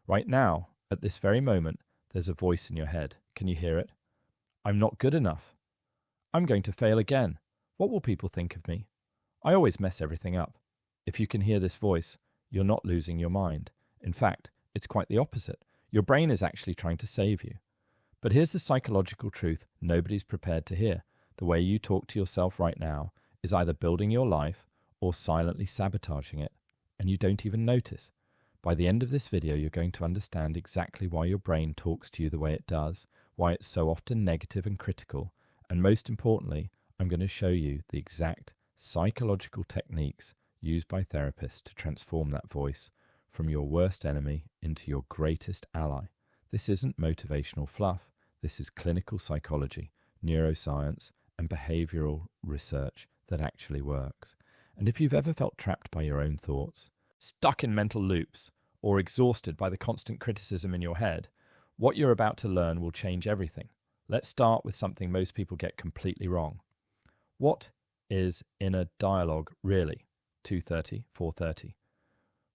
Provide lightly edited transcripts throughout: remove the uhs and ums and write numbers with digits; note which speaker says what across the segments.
Speaker 1: Right now, at this very moment, there's a voice in your head. Can you hear it? I'm not good enough. I'm going to fail again. What will people think of me? I always mess everything up. If you can hear this voice, you're not losing your mind. In fact, it's quite the opposite. Your brain is actually trying to save you. But here's the psychological truth nobody's prepared to hear. The way you talk to yourself right now is either building your life or silently sabotaging it, and you don't even notice. By the end of this video, you're going to understand exactly why your brain talks to you the way it does, why it's so often negative and critical, and most importantly, I'm going to show you the exact psychological techniques used by therapists to transform that voice from your worst enemy into your greatest ally. This isn't motivational fluff. This is clinical psychology, neuroscience, and behavioral research that actually works. And if you've ever felt trapped by your own thoughts, stuck in mental loops, or exhausted by the constant criticism in your head, what you're about to learn will change everything. Let's start with something most people get completely wrong. What is inner dialogue really? 2:30, 4:30.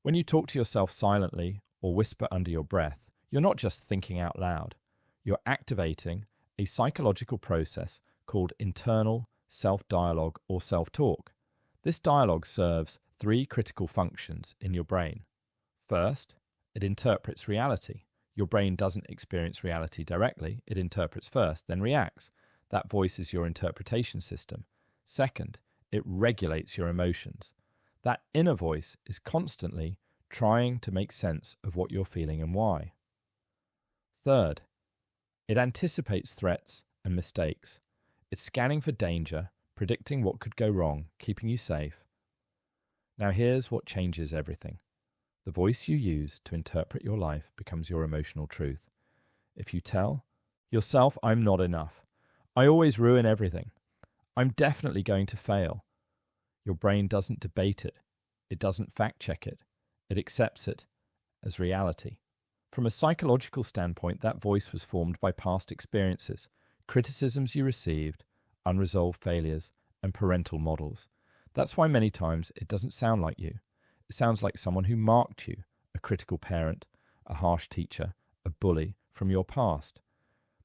Speaker 1: When you talk to yourself silently or whisper under your breath, you're not just thinking out loud. You're activating a psychological process called internal self-dialogue or self-talk. This dialogue serves three critical functions in your brain. First, it interprets reality. Your brain doesn't experience reality directly. It interprets first, then reacts. That voice is your interpretation system. Second, it regulates your emotions. That inner voice is constantly trying to make sense of what you're feeling and why. Third, it anticipates threats and mistakes. It's scanning for danger, predicting what could go wrong, keeping you safe. Now here's what changes everything. The voice you use to interpret your life becomes your emotional truth. If you tell yourself, I'm not enough, I always ruin everything, I'm definitely going to fail, your brain doesn't debate it. It doesn't fact-check it. It accepts it as reality. From a psychological standpoint, that voice was formed by past experiences, criticisms you received, unresolved failures, and parental models. That's why many times it doesn't sound like you. It sounds like someone who marked you, a critical parent, a harsh teacher, a bully from your past.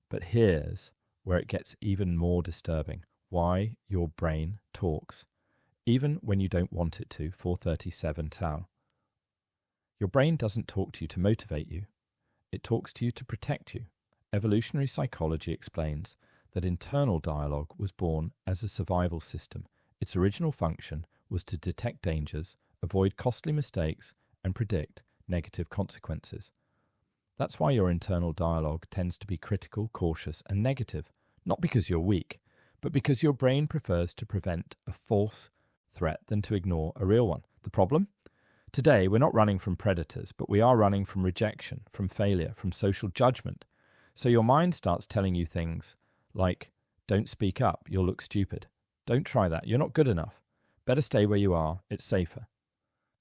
Speaker 1: But here's where it gets even more disturbing, why your brain talks. Even when you don't want it to, 4:37 Tau. Your brain doesn't talk to you to motivate you. It talks to you to protect you. Evolutionary psychology explains that internal dialogue was born as a survival system. Its original function was to detect dangers, avoid costly mistakes, and predict negative consequences. That's why your internal dialogue tends to be critical, cautious, and negative, not because you're weak, but because your brain prefers to prevent a false threat than to ignore a real one. The problem? Today, we're not running from predators, but we are running from rejection, from failure, from social judgment. So your mind starts telling you things like, don't speak up, you'll look stupid. Don't try that, you're not good enough. Better stay where you are, it's safer.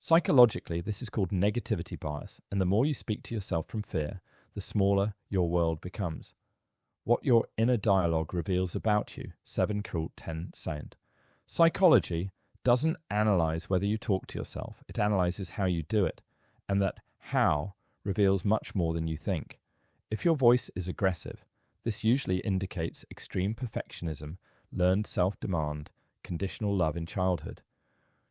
Speaker 1: Psychologically, this is called negativity bias, and the more you speak to yourself from fear, the smaller your world becomes. What your inner dialogue reveals about you, 7:10 sound. Psychology doesn't analyze whether you talk to yourself. It analyzes how you do it, and that how reveals much more than you think. If your voice is aggressive, this usually indicates extreme perfectionism, learned self-demand, conditional love in childhood.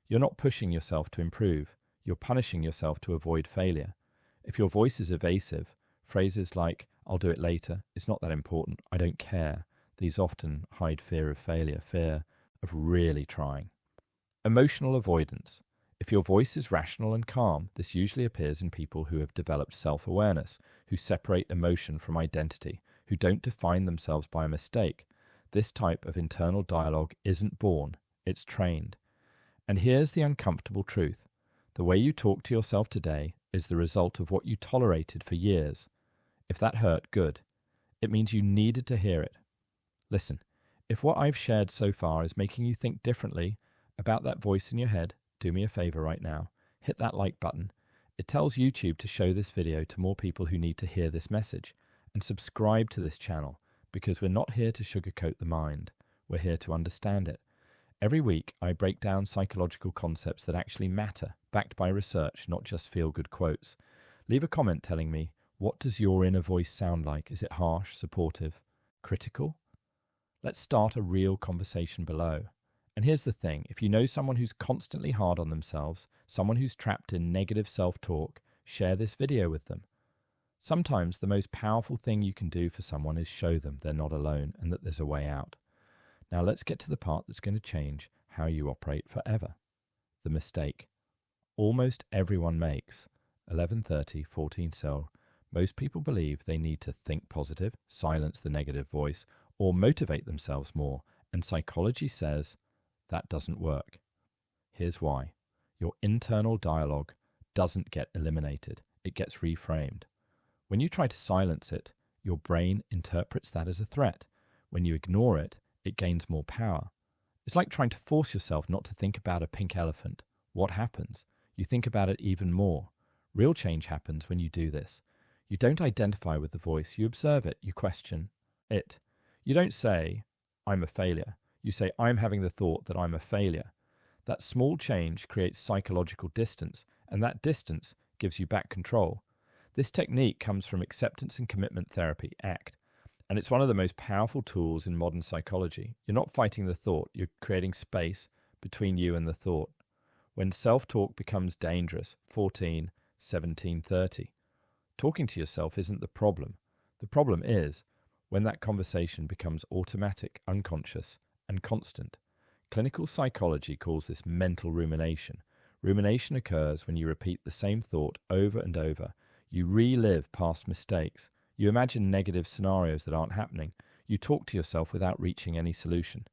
Speaker 1: You're not pushing yourself to improve. You're punishing yourself to avoid failure. If your voice is evasive, phrases like, I'll do it later, it's not that important, I don't care, these often hide fear of failure, fear of really trying. Emotional avoidance. If your voice is rational and calm, this usually appears in people who have developed self-awareness, who separate emotion from identity, who don't define themselves by a mistake. This type of internal dialogue isn't born, it's trained. And here's the uncomfortable truth. The way you talk to yourself today is the result of what you tolerated for years. If that hurt, good. It means you needed to hear it. Listen, if what I've shared so far is making you think differently about that voice in your head, do me a favor right now. Hit that like button. It tells YouTube to show this video to more people who need to hear this message. And subscribe to this channel, because we're not here to sugarcoat the mind. We're here to understand it. Every week, I break down psychological concepts that actually matter, backed by research, not just feel-good quotes. Leave a comment telling me, what does your inner voice sound like? Is it harsh, supportive, critical? Let's start a real conversation below. And here's the thing, if you know someone who's constantly hard on themselves, someone who's trapped in negative self-talk, share this video with them. Sometimes the most powerful thing you can do for someone is show them they're not alone and that there's a way out. Now let's get to the part that's going to change how you operate forever. The mistake. Almost everyone makes 11:30, 14 cell. Most people believe they need to think positive, silence the negative voice, or motivate themselves more, and psychology says that doesn't work. Here's why. Your internal dialogue doesn't get eliminated, it gets reframed. When you try to silence it, your brain interprets that as a threat. When you ignore it, it gains more power. It's like trying to force yourself not to think about a pink elephant. What happens? You think about it even more. Real change happens when you do this. You don't identify with the voice, you observe it, you question it. You don't say, I'm a failure. You say, I'm having the thought that I'm a failure. That small change creates psychological distance, and that distance gives you back control. This technique comes from acceptance and commitment therapy, ACT, and it's one of the most powerful tools in modern psychology. You're not fighting the thought, you're creating space between you and the thought. When self-talk becomes dangerous, 14, 17, 30, talking to yourself isn't the problem. The problem is when that conversation becomes automatic, unconscious, and constant. Clinical psychology calls this mental rumination. Rumination occurs when you repeat the same thought over and over. You relive past mistakes. You imagine negative scenarios that aren't happening. You talk to yourself without reaching any solution.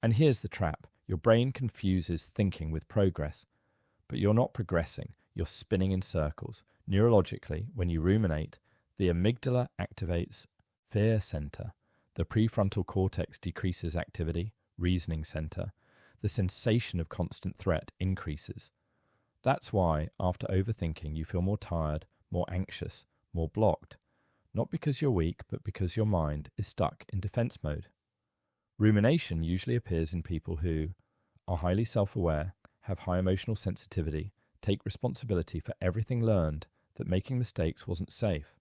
Speaker 1: And here's the trap. Your brain confuses thinking with progress. But you're not progressing. You're spinning in circles. Neurologically, when you ruminate, the amygdala activates fear center. The prefrontal cortex decreases activity, reasoning center. The sensation of constant threat increases. That's why, after overthinking, you feel more tired, more anxious, more blocked. Not because you're weak, but because your mind is stuck in defense mode. Rumination usually appears in people who are highly self-aware, have high emotional sensitivity, take responsibility for everything learned, that making mistakes wasn't safe.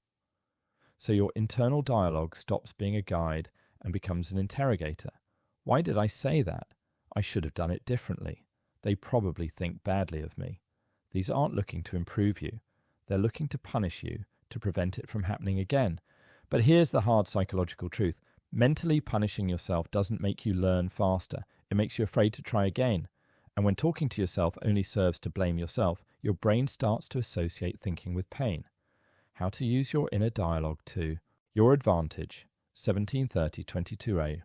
Speaker 1: So your internal dialogue stops being a guide and becomes an interrogator. Why did I say that? I should have done it differently. They probably think badly of me. These aren't looking to improve you. They're looking to punish you, to prevent it from happening again. But here's the hard psychological truth. Mentally punishing yourself doesn't make you learn faster. It makes you afraid to try again. And when talking to yourself only serves to blame yourself, your brain starts to associate thinking with pain. How to use your inner dialogue to your advantage. 1730-22a.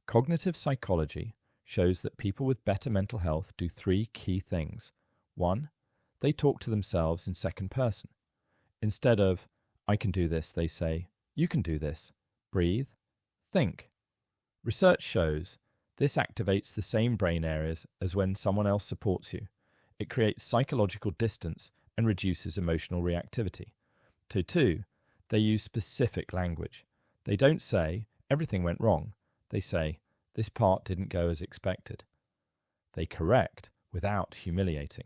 Speaker 1: Cognitive psychology shows that people with better mental health do 3 key things. 1. They talk to themselves in second person. Instead of, I can do this, they say, you can do this. Breathe. Think. Research shows this activates the same brain areas as when someone else supports you. It creates psychological distance and reduces emotional reactivity. 2. They use specific language. They don't say, everything went wrong. They say, this part didn't go as expected. They correct without humiliating.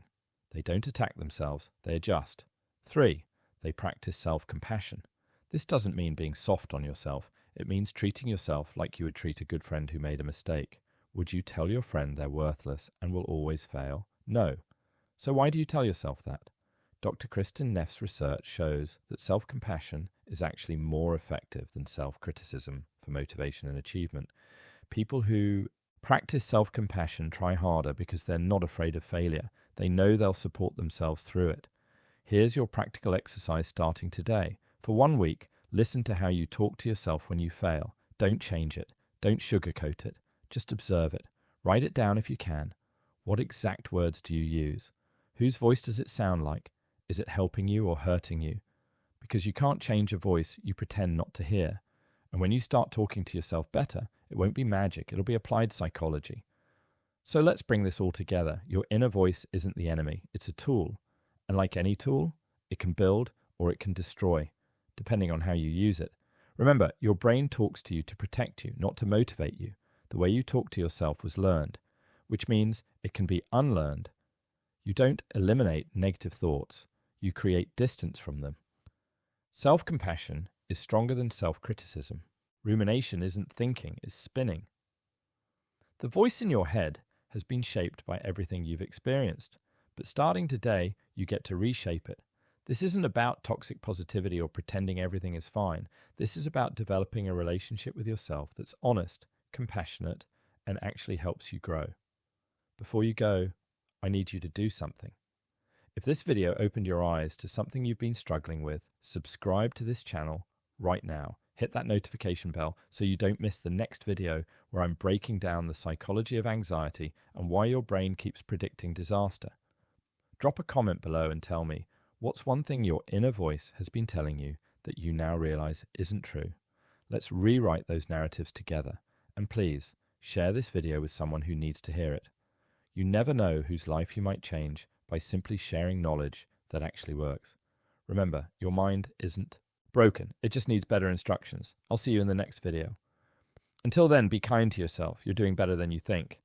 Speaker 1: They don't attack themselves, they adjust. 3. They practice self-compassion. This doesn't mean being soft on yourself. It means treating yourself like you would treat a good friend who made a mistake. Would you tell your friend they're worthless and will always fail? No. So why do you tell yourself that? Dr. Kristin Neff's research shows that self-compassion is actually more effective than self-criticism for motivation and achievement. People who practice self-compassion try harder because they're not afraid of failure. They know they'll support themselves through it. Here's your practical exercise starting today. For 1 week, listen to how you talk to yourself when you fail. Don't change it. Don't sugarcoat it. Just observe it. Write it down if you can. What exact words do you use? Whose voice does it sound like? Is it helping you or hurting you? Because you can't change a voice you pretend not to hear. And when you start talking to yourself better, it won't be magic, it'll be applied psychology. So let's bring this all together. Your inner voice isn't the enemy, it's a tool. And like any tool, it can build or it can destroy, depending on how you use it. Remember, your brain talks to you to protect you, not to motivate you. The way you talk to yourself was learned, which means it can be unlearned. You don't eliminate negative thoughts, you create distance from them. Self-compassion is stronger than self-criticism. Rumination isn't thinking, it's spinning. The voice in your head has been shaped by everything you've experienced, but starting today, you get to reshape it. This isn't about toxic positivity or pretending everything is fine. This is about developing a relationship with yourself that's honest, compassionate, and actually helps you grow. Before you go, I need you to do something. If this video opened your eyes to something you've been struggling with, subscribe to this channel right now. Hit that notification bell so you don't miss the next video where I'm breaking down the psychology of anxiety and why your brain keeps predicting disaster. Drop a comment below and tell me, what's one thing your inner voice has been telling you that you now realize isn't true? Let's rewrite those narratives together. And please, share this video with someone who needs to hear it. You never know whose life you might change by simply sharing knowledge that actually works. Remember, your mind isn't broken. It just needs better instructions. I'll see you in the next video. Until then, be kind to yourself. You're doing better than you think.